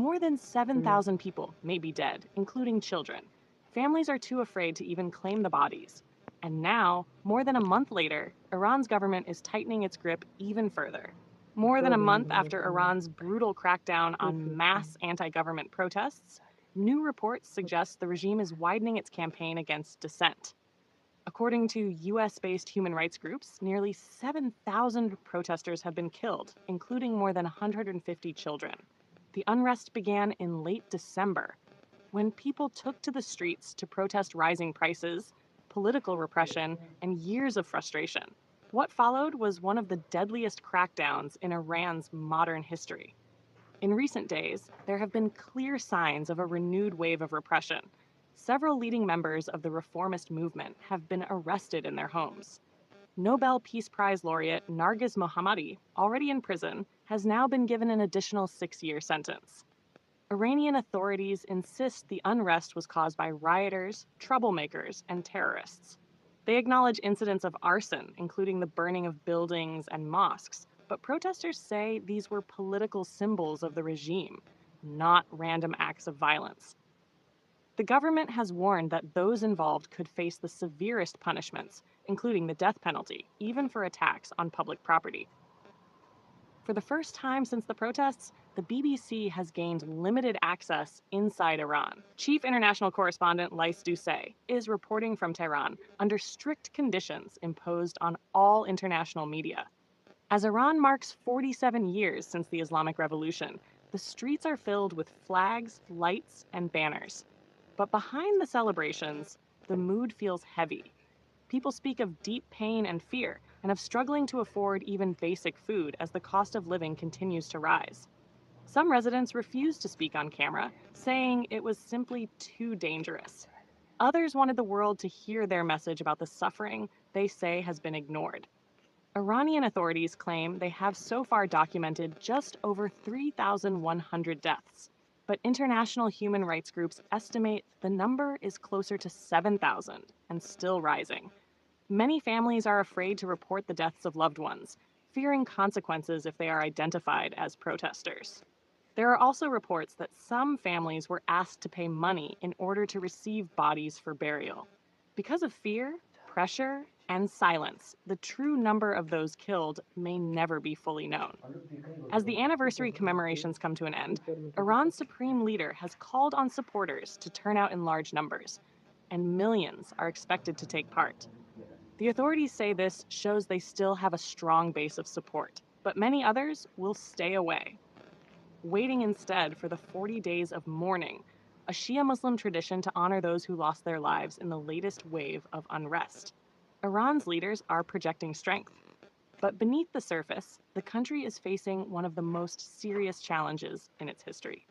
More than 7,000 people may be dead, including children. Families are too afraid to even claim the bodies. And now, more than a month later, Iran's government is tightening its grip even further. More than a month after Iran's brutal crackdown on mass anti-government protests, new reports suggest the regime is widening its campaign against dissent. According to US-based human rights groups, nearly 7,000 protesters have been killed, including more than 150 children. The unrest began in late December, when people took to the streets to protest rising prices, political repression, and years of frustration. What followed was one of the deadliest crackdowns in Iran's modern history. In recent days, there have been clear signs of a renewed wave of repression. Several leading members of the reformist movement have been arrested in their homes. Nobel Peace Prize laureate Narges Mohammadi, already in prison, has now been given an additional 6-year sentence. Iranian authorities insist the unrest was caused by rioters, troublemakers, and terrorists. They acknowledge incidents of arson, including the burning of buildings and mosques, but protesters say these were political symbols of the regime, not random acts of violence. The government has warned that those involved could face the severest punishments, including the death penalty, even for attacks on public property. For the first time since the protests, the BBC has gained limited access inside Iran. Chief international correspondent Lys Doucet is reporting from Tehran under strict conditions imposed on all international media. As Iran marks 47 years since the Islamic Revolution, the streets are filled with flags, lights, and banners. But behind the celebrations, the mood feels heavy. People speak of deep pain and fear, and of struggling to afford even basic food as the cost of living continues to rise. Some residents refused to speak on camera, saying it was simply too dangerous. Others wanted the world to hear their message about the suffering they say has been ignored. Iranian authorities claim they have so far documented just over 3,100 deaths, but international human rights groups estimate the number is closer to 7,000 and still rising. Many families are afraid to report the deaths of loved ones, fearing consequences if they are identified as protesters. There are also reports that some families were asked to pay money in order to receive bodies for burial. Because of fear, pressure, and silence, the true number of those killed may never be fully known. As the anniversary commemorations come to an end, Iran's supreme leader has called on supporters to turn out in large numbers, and millions are expected to take part. The authorities say this shows they still have a strong base of support, but many others will stay away, waiting instead for the 40 days of mourning, a Shia Muslim tradition to honor those who lost their lives in the latest wave of unrest. Iran's leaders are projecting strength, but beneath the surface, the country is facing one of the most serious challenges in its history.